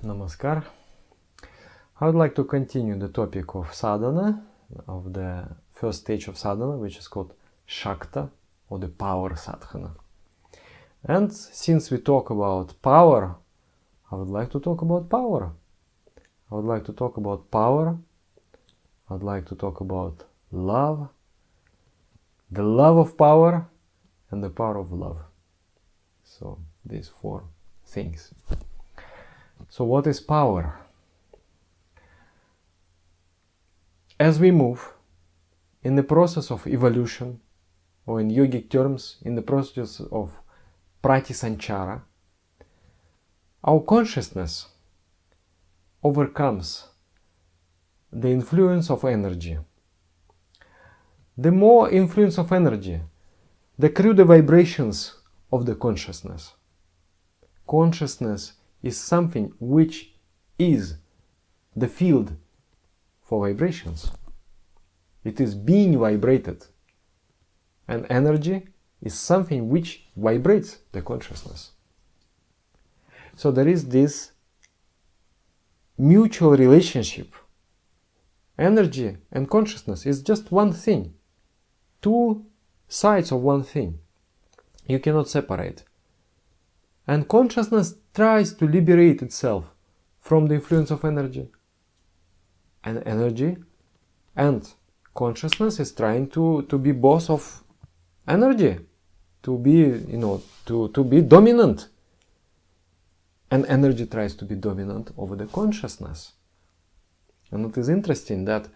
Namaskar. I would like to continue the topic of sadhana, of the first stage of sadhana, which is called Shakta, or the power sadhana. And since we talk about power, I would like to talk about power. I would like to talk about power. I would like to talk about love, the love of power, and the power of love. So these four things. So what is power? As we move in the process of evolution, or in yogic terms, in the process of pratisanchara, our consciousness overcomes the influence of energy. The more influence of energy, the cruder vibrations of the consciousness. Consciousness is something which is the field for vibrations. It is being vibrated. And energy is something which vibrates the consciousness. So there is this mutual relationship. Energy and consciousness is just one thing. Two sides of one thing. You cannot separate. And consciousness tries to liberate itself from the influence of energy. And energy and consciousness is trying to be boss of energy, to be, to be dominant. And energy tries to be dominant over the consciousness. And it is interesting that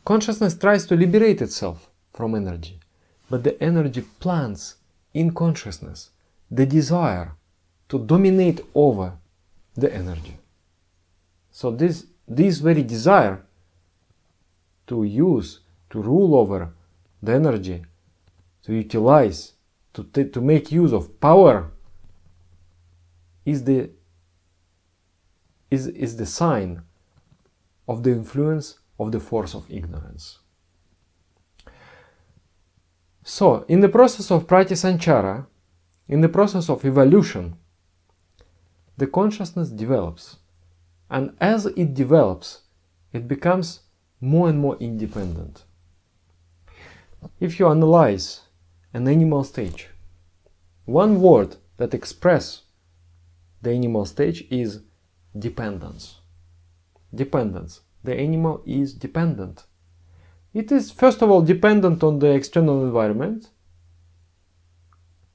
consciousness tries to liberate itself from energy, but the energy plants in consciousness the desire to dominate over the energy. So this very desire to use, to rule over the energy, to utilize, to make use of power is the sign of the influence of the force of ignorance. So, in the process of pratisanchara, in the process of evolution, the consciousness develops. And as it develops, it becomes more and more independent. If you analyze an animal stage, one word that expresses the animal stage is dependence. Dependence. The animal is dependent. It is first of all dependent on the external environment.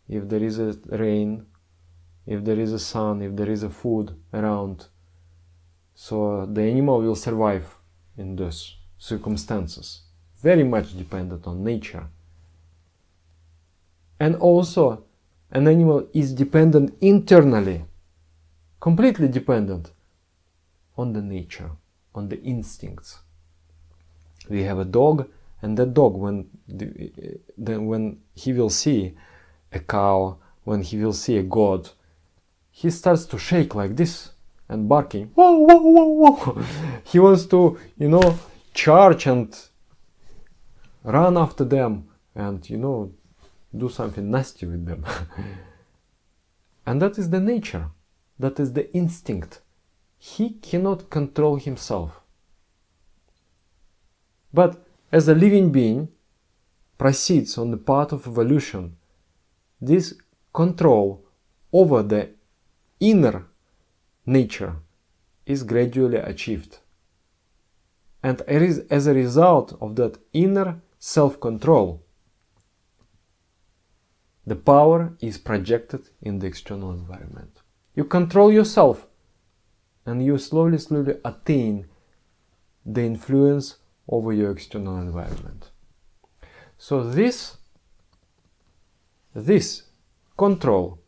If there is a rain, if there is a sun, if there is a food around, so the animal will survive in those circumstances. Very much dependent on nature. And also, an animal is dependent internally, completely dependent on the nature, on the instincts. We have a dog, and that dog, when he will see a cow, when he will see a goat, he starts to shake like this and barking. Whoa, whoa, whoa, whoa. He wants to, charge and run after them and, do something nasty with them. And that is the nature. That is the instinct. He cannot control himself. But as a living being proceeds on the path of evolution, this control over the inner nature is gradually achieved. And as a result of that inner self-control, the power is projected in the external environment. You control yourself, and you slowly attain the influence over your external environment. So this control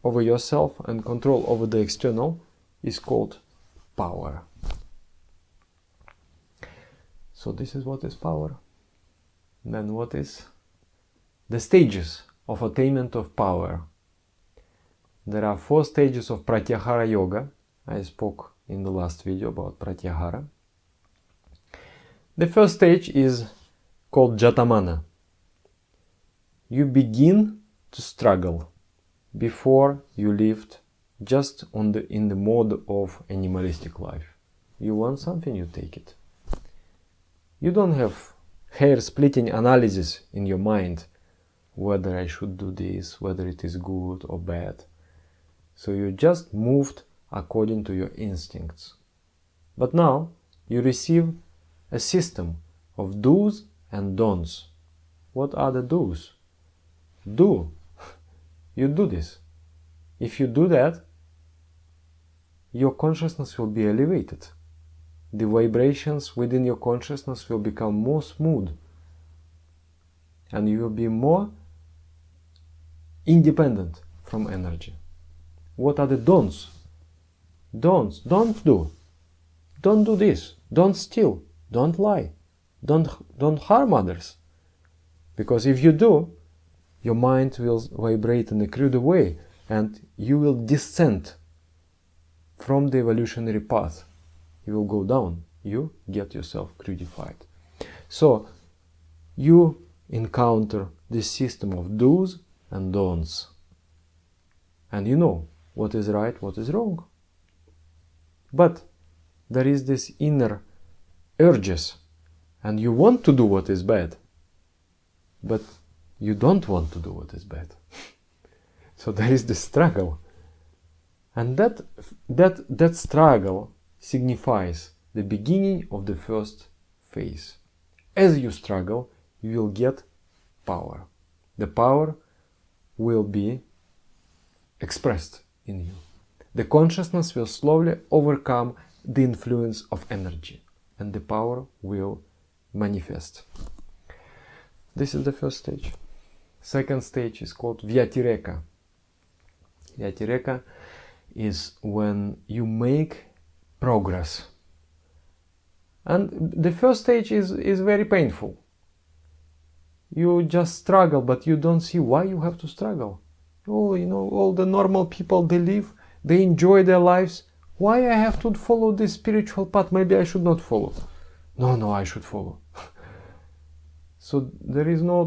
over yourself and control over the external is called power. So this is what is power. Then what is the stages of attainment of power? There are 4 stages of pratyahara yoga. I spoke in the last video about pratyahara. The first stage is called jatamana. You begin to struggle before you lift just in the mode of animalistic life. You want something, you take it. You don't have hair-splitting analysis in your mind whether I should do this, whether it is good or bad. So you just moved according to your instincts. But now you receive a system of do's and don'ts. What are the do's? Do. You do this. If you do that, your consciousness will be elevated. The vibrations within your consciousness will become more smooth. And you will be more independent from energy. What are the don'ts? Don'ts. Don't do. Don't do this. Don't steal. Don't lie. Don't harm others. Because if you do, your mind will vibrate in a crude way and you will descend from the evolutionary path. You will go down. You get yourself crudified. So you encounter this system of do's and don'ts. And you know what is right, what is wrong. But there is this inner urges, and you want to do what is bad, but you don't want to do what is bad. So there is this struggle. And that struggle signifies the beginning of the first phase. As you struggle, you will get power. The power will be expressed in you. The consciousness will slowly overcome the influence of energy, and the power will manifest. This is the first stage. Second stage is called Vyatireka. Vyatireka is when you make progress. And the first stage is very painful. You just struggle, but you don't see why you have to struggle. Oh, you know, all the normal people, they live, they enjoy their lives. Why I have to follow this spiritual path? Maybe I should not follow. No, I should follow. So there is no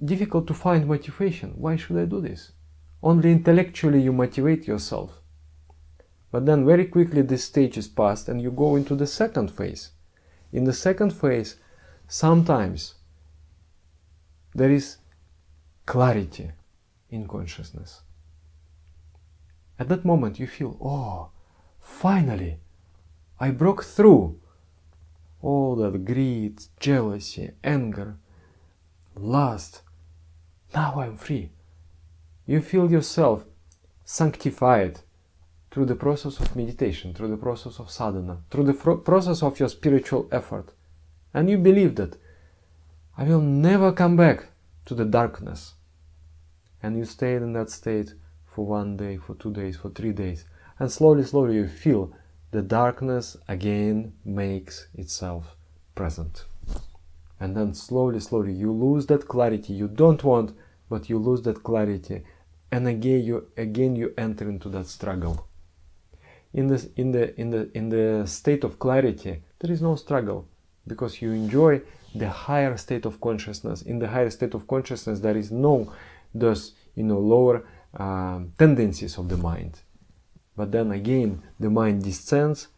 difficult to find motivation. Why should I do this? Only intellectually you motivate yourself. But then very quickly this stage is passed and you go into the second phase. In the second phase, sometimes there is clarity in consciousness. At that moment you feel, oh, finally, I broke through all that greed, jealousy, anger, lust. Now I'm free. You feel yourself sanctified through the process of meditation, through the process of sadhana, through the process of your spiritual effort. And you believe that I will never come back to the darkness. And you stay in that state for 1 day, for 2 days, for 3 days. And slowly you feel the darkness again makes itself present. And then slowly you lose that clarity you don't want, but you lose that clarity. And again you enter into that struggle. In the state of clarity, there is no struggle, because you enjoy the higher state of consciousness. In the higher state of consciousness, there is no those lower tendencies of the mind. But then again, the mind descends,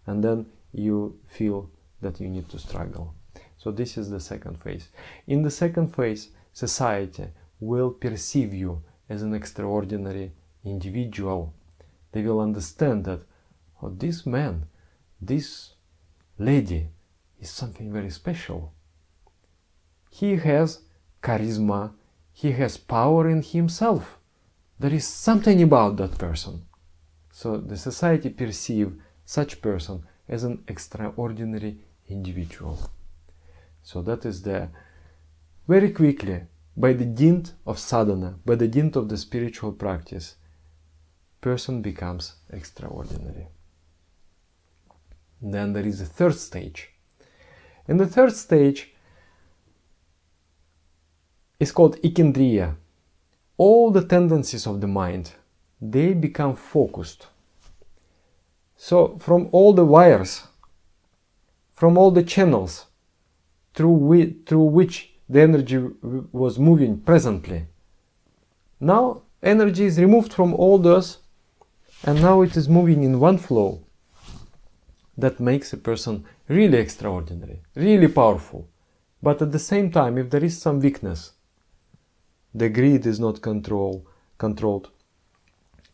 and then you feel that you need to struggle. So this is the second phase. In the second phase, society will perceive you as an extraordinary individual. They will understand that, oh, this man, this lady is something very special. He has charisma, he has power in himself. There is something about that person. So the society perceives such person as an extraordinary individual. So that is very quickly, by the dint of sadhana, by the dint of the spiritual practice, person becomes extraordinary. Then there is a third stage. And the third stage is called ikendriya. All the tendencies of the mind, they become focused. So from all the wires, from all the channels through which the energy was moving presently, now energy is removed from all those And now it is moving in one flow that makes a person really extraordinary, really powerful. But at the same time, if there is some weakness, the greed is not controlled,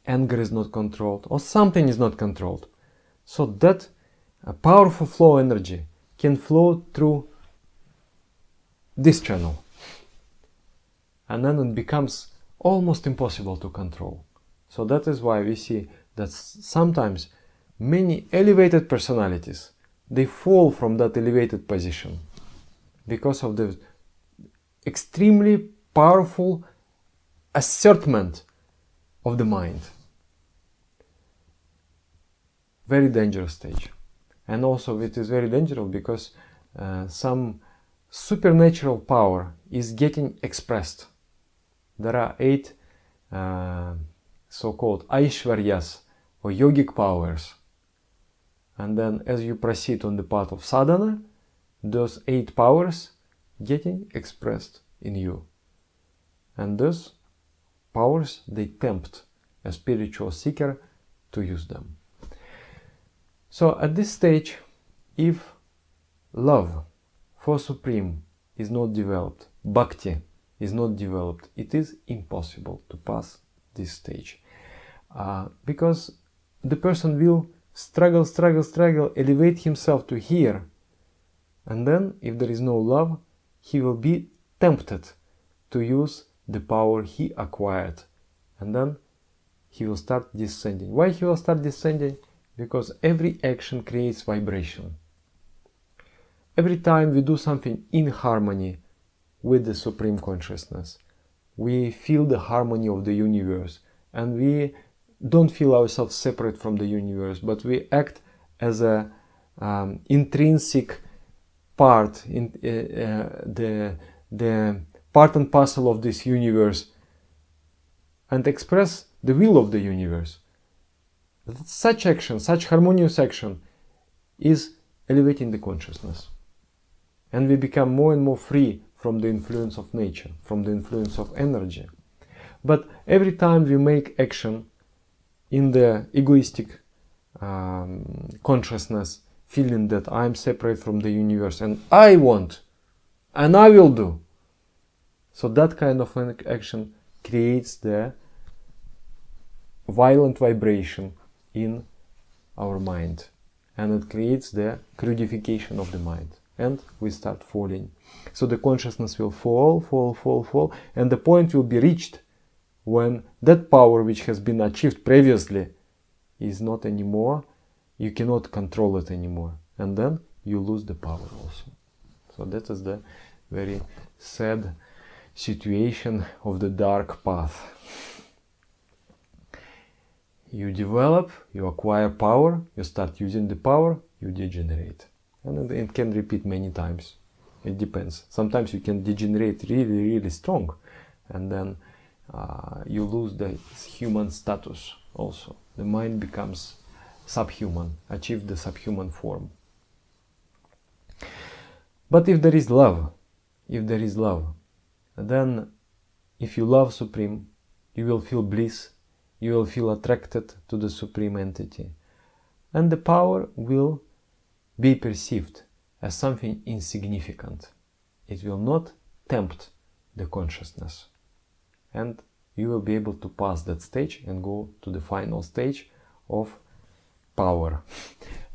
anger is not controlled, or something is not controlled, so that a powerful flow energy can flow through this channel. And then it becomes almost impossible to control. So that is why we see that sometimes many elevated personalities, they fall from that elevated position because of the extremely powerful assertment of the mind. Very dangerous stage. And also it is very dangerous because some supernatural power is getting expressed. There are 8 so-called Aishwaryas, or yogic powers. And then as you proceed on the path of sadhana, those 8 powers getting expressed in you. And those powers, they tempt a spiritual seeker to use them. So at this stage, if love for Supreme is not developed, bhakti is not developed, it is impossible to pass this stage. Because the person will struggle, elevate himself to here. And then, if there is no love, he will be tempted to use the power he acquired. And then he will start descending. Why he will start descending? Because every action creates vibration. Every time we do something in harmony with the Supreme Consciousness, we feel the harmony of the universe, and we don't feel ourselves separate from the universe, but we act as a intrinsic part, in the part and parcel of this universe, and express the will of the universe. Such action, such harmonious action, is elevating the consciousness, and we become more and more free from the influence of nature, from the influence of energy. But every time we make action in the egoistic consciousness, feeling that I'm separate from the universe and I want and I will do, so that kind of action creates the violent vibration in our mind, and it creates the crudification of the mind, and we start falling. So the consciousness will fall, and the point will be reached when that power which has been achieved previously is not anymore, you cannot control it anymore, and then you lose the power also. So that is the very sad situation of the dark path. You develop, you acquire power, you start using the power, you degenerate. And it can repeat many times. It depends. Sometimes you can degenerate really strong, and then you lose the human status also. The mind becomes subhuman, achieve the subhuman form. But if there is love, then if you love Supreme, you will feel bliss, you will feel attracted to the Supreme Entity, and the power will be perceived as something insignificant. It will not tempt the consciousness, and you will be able to pass that stage and go to the final stage of power.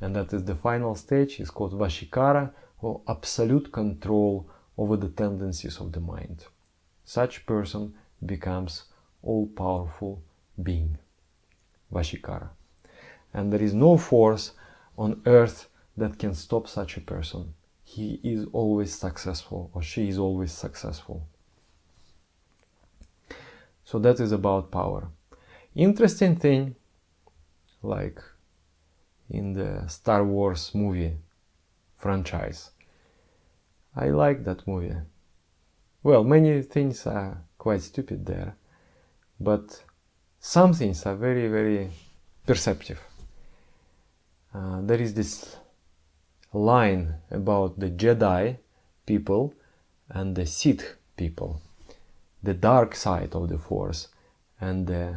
And that is the final stage, is called Vashikara, or absolute control over the tendencies of the mind. Such person becomes all-powerful being, Vashikara. And there is no force on earth that can stop such a person. He is always successful, or she is always successful. So that is about power. Interesting thing, like in the Star Wars movie franchise, I like that movie. Well, many things are quite stupid there, but some things are very perceptive. There is this line about the Jedi people and the Sith people, the dark side of the Force and the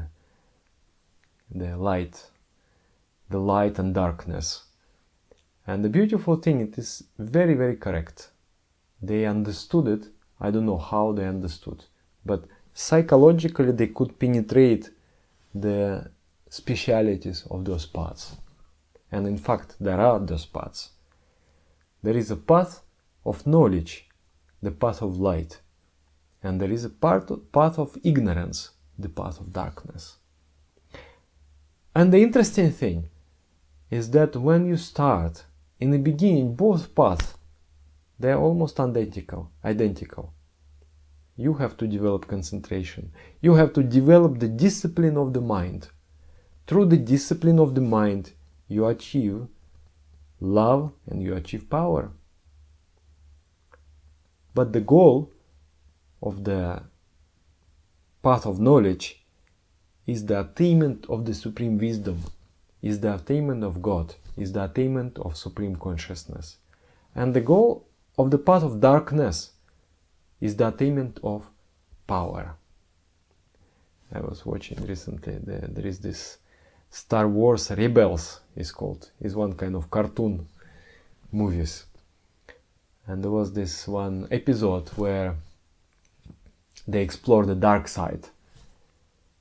the light and darkness. And the beautiful thing, it is very, very correct. They understood it. I don't know how they understood, but psychologically they could penetrate the specialities of those paths. And in fact, there are those paths. There is a path of knowledge, the path of light. And there is a path of ignorance, the path of darkness. And the interesting thing is that when you start, in the beginning, both paths, they are almost identical. You have to develop concentration. You have to develop the discipline of the mind. Through the discipline of the mind, you achieve love and you achieve power. But the goal of the path of knowledge is the attainment of the supreme wisdom, is the attainment of God, is the attainment of supreme consciousness. And the goal of the path of darkness is the attainment of power. I was watching recently, there is this Star Wars Rebels, is called. It's one kind of cartoon movies. And there was this one episode where they explore the dark side.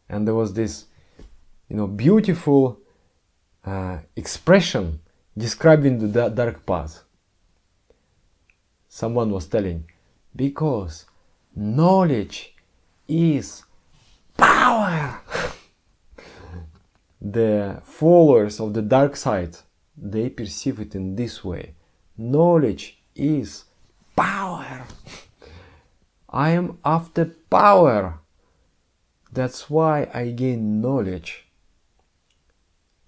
And there was this, beautiful expression describing the dark path. Someone was telling, because knowledge is power. The followers of the dark side, they perceive it in this way. Knowledge is power. I am after power. That's why I gain knowledge.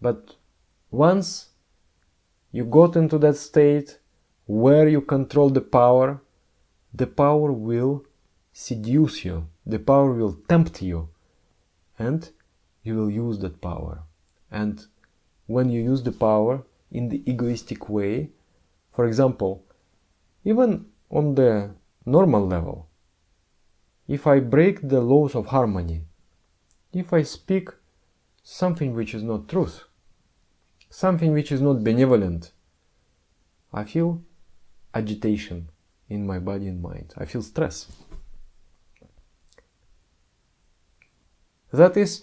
But once you got into that state where you control the power will seduce you. The power will tempt you. And you will use that power. And when you use the power in the egoistic way, for example, even on the normal level, if I break the laws of harmony, if I speak something which is not truth, something which is not benevolent, I feel agitation in my body and mind. I feel stress. That is,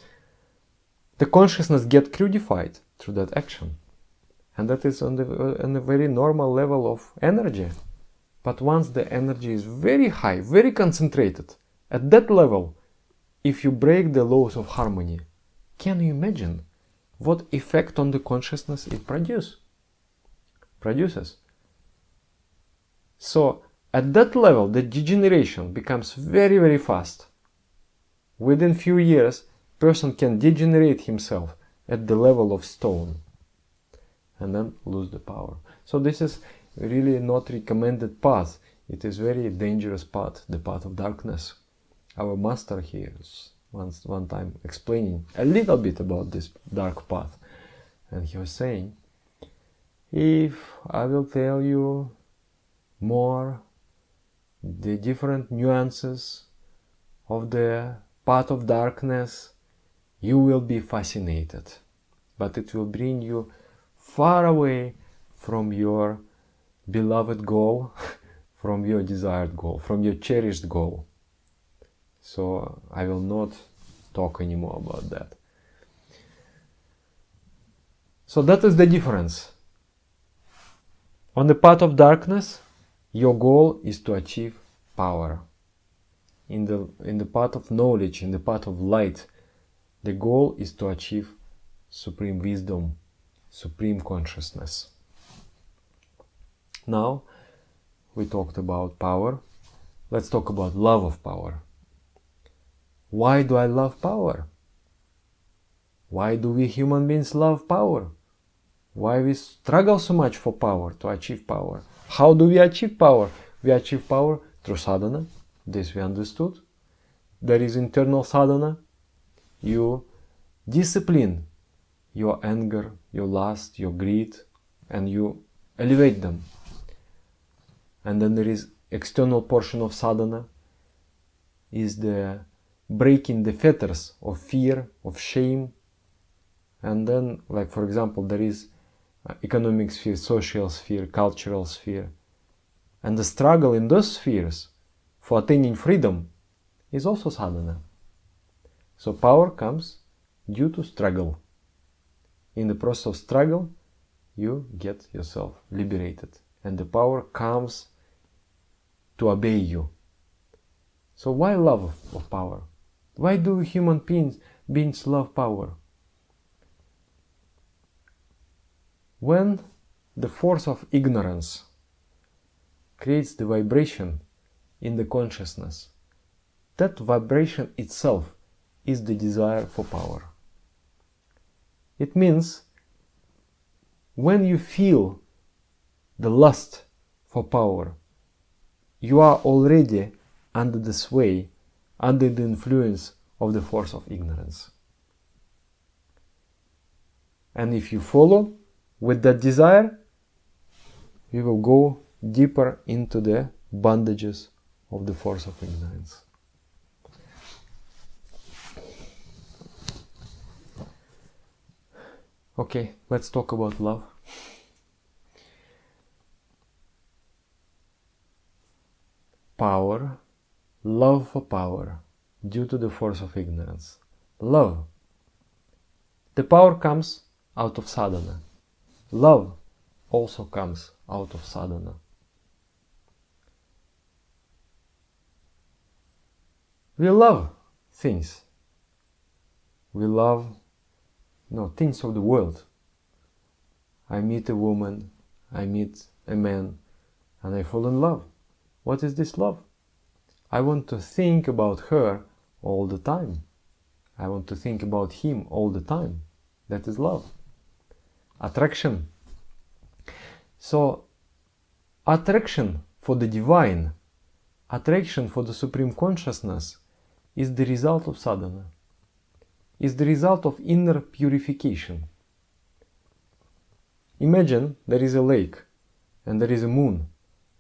the consciousness gets crudified through that action. And that is on a very normal level of energy. But once the energy is very high, very concentrated, at that level, if you break the laws of harmony, can you imagine what effect on the consciousness it produces? So at that level, the degeneration becomes very, very fast. Within few years, person can degenerate himself at the level of stone and then lose the power. So this is really not recommended path. It is very dangerous path, the path of darkness. Our master here is one time explaining a little bit about this dark path, and he was saying, if I will tell you more the different nuances of the path of darkness, you will be fascinated, but it will bring you far away from your beloved goal, from your desired goal, from your cherished goal. So I will not talk anymore about that. So that is the difference. On the path of darkness, your goal is to achieve power. In the path of knowledge, in the path of light, the goal is to achieve supreme wisdom, supreme consciousness. Now, we talked about power. Let's talk about love of power. Why do I love power? Why do we human beings love power? Why we struggle so much for power, to achieve power? How do we achieve power? We achieve power through sadhana. This we understood. There is internal sadhana. You discipline your anger, your lust, your greed, and you elevate them. And then there is external portion of sadhana, is the breaking the fetters of fear, of shame, And then, like for example, there is economic sphere, social sphere, cultural sphere. And the struggle in those spheres for attaining freedom is also sadhana. So power comes due to struggle. In the process of struggle, you get yourself liberated. And the power comes to obey you. So why love of power? Why do human beings love power? When the force of ignorance creates the vibration in the consciousness, that vibration itself is the desire for power. It means when you feel the lust for power, you are already under the sway, under the influence of the force of ignorance. And if you follow with that desire, you will go deeper into the bondages of the force of ignorance. Okay, let's talk about love. Power, love for power, due to the force of ignorance. Love. The power comes out of sadhana. Love also comes out of sadhana. We love things. We love things of the world. I meet a woman, I meet a man, and I fall in love. What is this love? I want to think about her all the time. I want to think about him all the time. That is love. Attraction. So, attraction for the divine, attraction for the Supreme Consciousness is the result of sadhana, is the result of inner purification. Imagine there is a lake and there is a moon,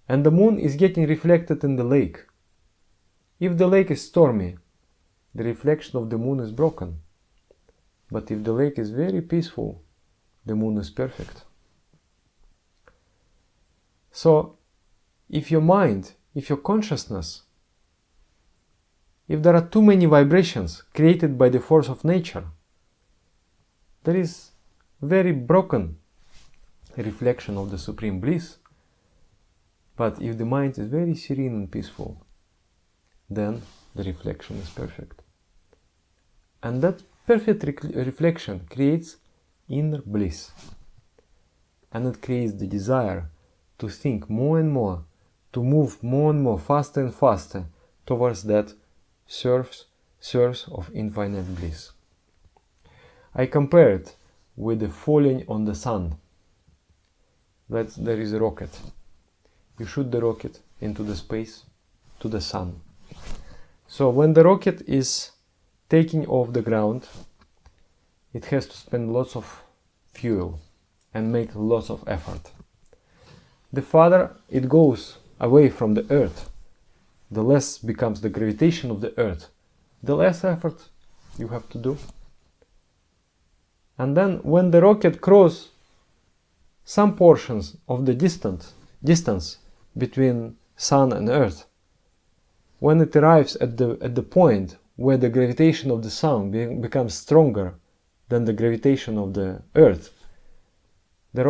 and the moon is getting reflected in the lake. If the lake is stormy, the reflection of the moon is broken. But if the lake is very peaceful, the moon is perfect. So, if your mind, if your consciousness, if there are too many vibrations created by the force of nature, there is very broken reflection of the supreme bliss. But if the mind is very serene and peaceful, then the reflection is perfect. And that perfect reflection creates inner bliss. And it creates the desire to think more and more, to move more and more, faster and faster towards that source of infinite bliss. I compare it with the falling on the sun. There is a rocket. You shoot the rocket into the space, to the sun. So when the rocket is taking off the ground, it has to spend lots of fuel and make lots of effort. The farther it goes away from the earth, the less becomes the gravitation of the earth, the less effort you have to do. And then when the rocket crosses some portions of the distance between sun and earth, when it arrives at the point where the gravitation of the sun becomes stronger than the gravitation of the earth, the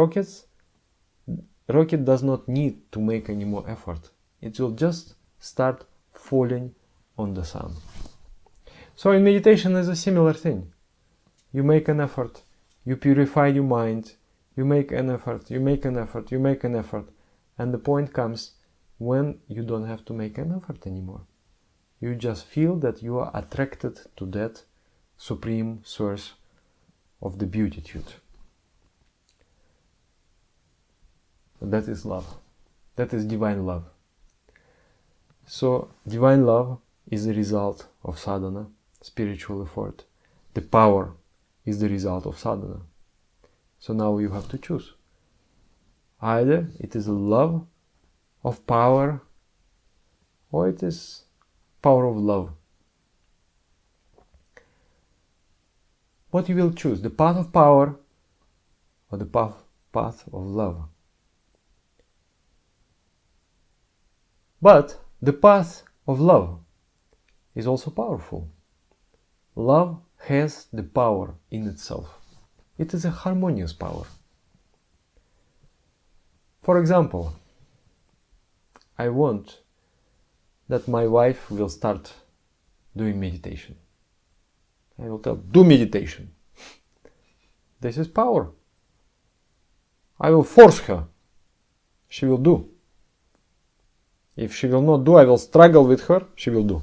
rocket does not need to make any more effort. It will just start falling on the sun. So in meditation is a similar thing. You make an effort, you purify your mind, you make an effort, you make an effort, you make an effort, and the point comes when you don't have to make an effort anymore. You just feel that you are attracted to that supreme source of the beatitude. That is love. That is divine love. So divine love is the result of sadhana, spiritual effort. The power is the result of sadhana. So now you have to choose. Either it is a love of power, or it is power of love. what you will choose, the path of power or the path of love. But the path of love is also powerful. Love has the power in itself. It is a harmonious power. For example, I want that my wife will start doing meditation. I will tell, do meditation. This is power. I will force her. She will do. If she will not do, I will struggle with her. She will do.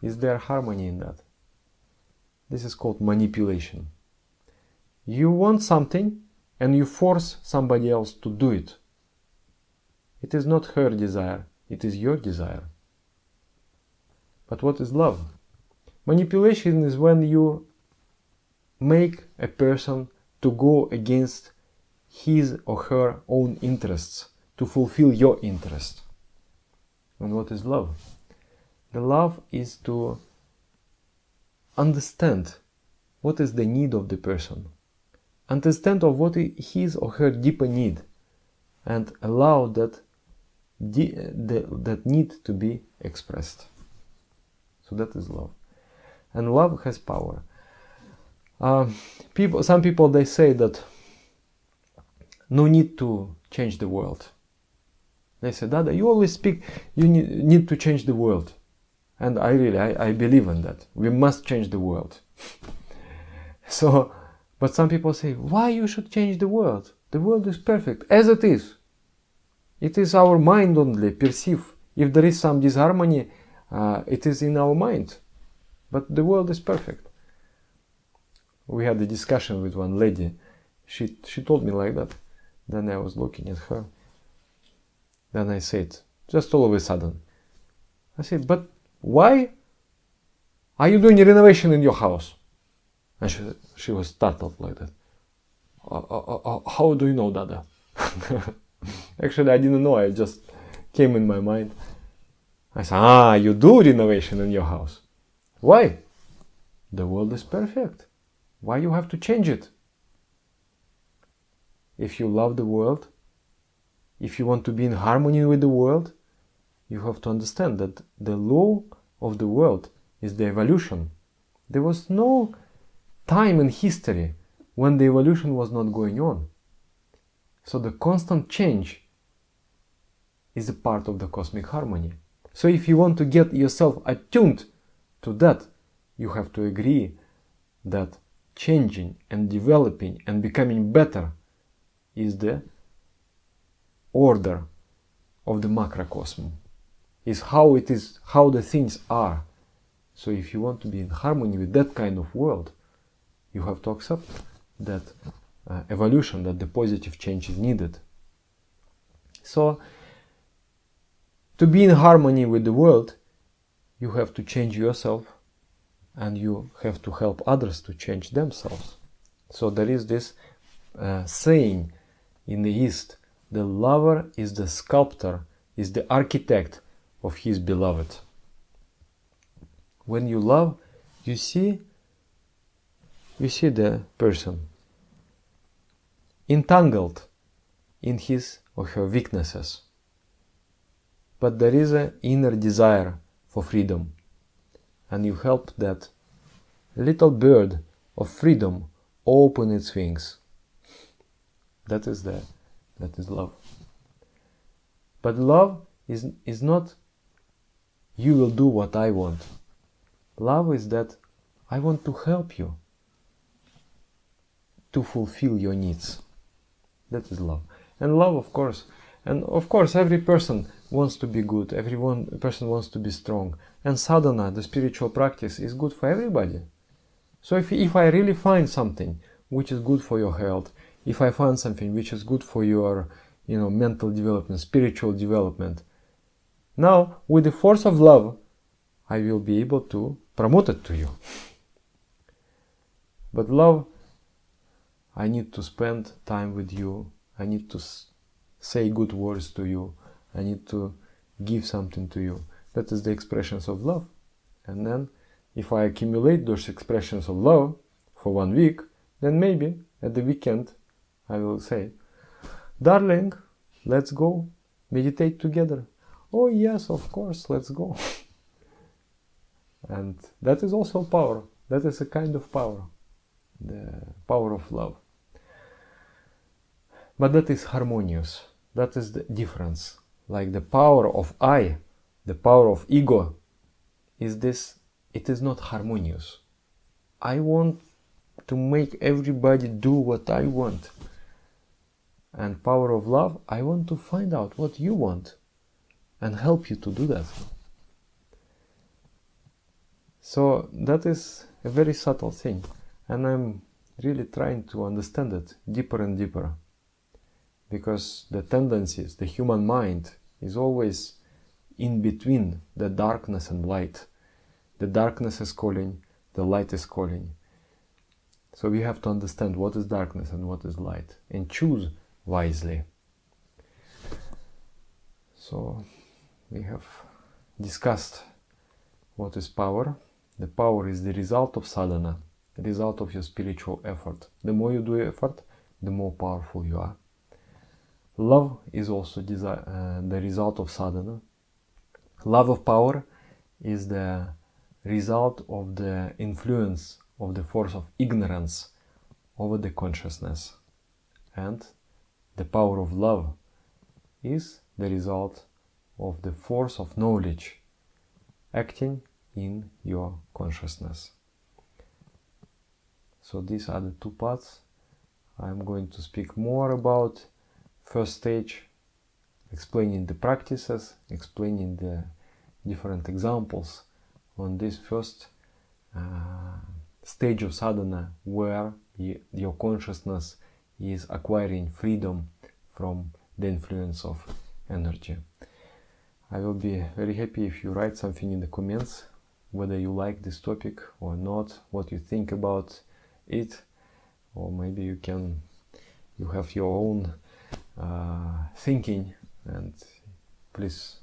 Is there harmony in that? This is called manipulation. You want something and you force somebody else to do it. It is not her desire, it is your desire. But what is love? Manipulation is when you make a person to go against his or her own interests to fulfill your interest. And what is love? The love is to understand what is the need of the person, understand of what is his or her deeper need, and allow that need to be expressed. So that is love. And love has power. Some people, they say that no need to change the world. They say, Dada, you always speak, you need to change the world. And I believe in that. We must change the world. But some people say, why you should change the world? The world is perfect, as it is. It is our mind only perceive. If there is some disharmony, it is in our mind. But the world is perfect. We had a discussion with one lady. She told me like that. Then I was looking at her. Then I said, just all of a sudden, I said, but why are you doing a renovation in your house? And she was startled like that. How do you know, Dada? Actually, I didn't know. It just came in my mind. I said, you do renovation in your house. Why? The world is perfect. Why you have to change it? If you love the world, if you want to be in harmony with the world, you have to understand that the law of the world is the evolution. There was no time in history when the evolution was not going on. So the constant change is a part of the cosmic harmony. So if you want to get yourself attuned to that, you have to agree that changing and developing and becoming better is the order of the macrocosm. Is how the things are. So if you want to be in harmony with that kind of world, you have to accept that evolution, that the positive change is needed. So to be in harmony with the world, you have to change yourself and you have to help others to change themselves. So there is this saying in the East, the lover is the sculptor, is the architect of his beloved. When you love, you see the person entangled in his or her weaknesses. But there is an inner desire for freedom. And you help that little bird of freedom open its wings. That is love. But love is not you will do what I want. Love is that I want to help you to fulfill your needs. That is love. And love, of course, every person wants to be good. Person wants to be strong. And sadhana, the spiritual practice, is good for everybody. So if I really find something which is good for your health, if I find something which is good for your mental development, spiritual development, now with the force of love, I will be able to promote it to you. But love, I need to spend time with you. I need to say good words to you. I need to give something to you. That is the expressions of love. And then if I accumulate those expressions of love for 1 week, then maybe at the weekend I will say, darling, let's go meditate together. Oh yes, of course, let's go. And that is also power. That is a kind of power, the power of love. But that is harmonious. That is the difference. Like the power of I, the power of ego, is this, it is not harmonious. I want to make everybody do what I want. And power of love, I want to find out what you want and help you to do that. So that is a very subtle thing, and I'm really trying to understand it deeper and deeper, because the tendencies, the human mind is always in between the darkness and light. The darkness is calling, the light is calling. So we have to understand what is darkness and what is light, and choose wisely. So we have discussed what is power. The power is the result of sadhana, the result of your spiritual effort. The more you do effort, the more powerful you are. Love is also the result of sadhana. Love of power is the result of the influence of the force of ignorance over the consciousness. And the power of love is the result of the force of knowledge acting in your consciousness. So these are the two parts. I'm going to speak more about first stage, explaining the practices, explaining the different examples on this first stage of sadhana, where your consciousness is acquiring freedom from the influence of energy. I will be very happy if you write something in the comments, whether you like this topic or not, what you think about it, or maybe you have your own thinking, and please,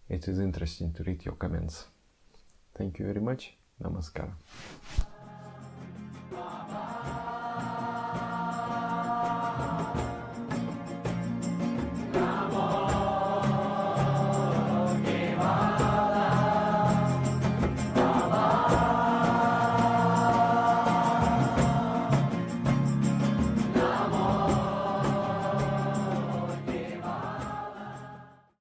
it is interesting to read your comments. Thank you very much. Namaskar.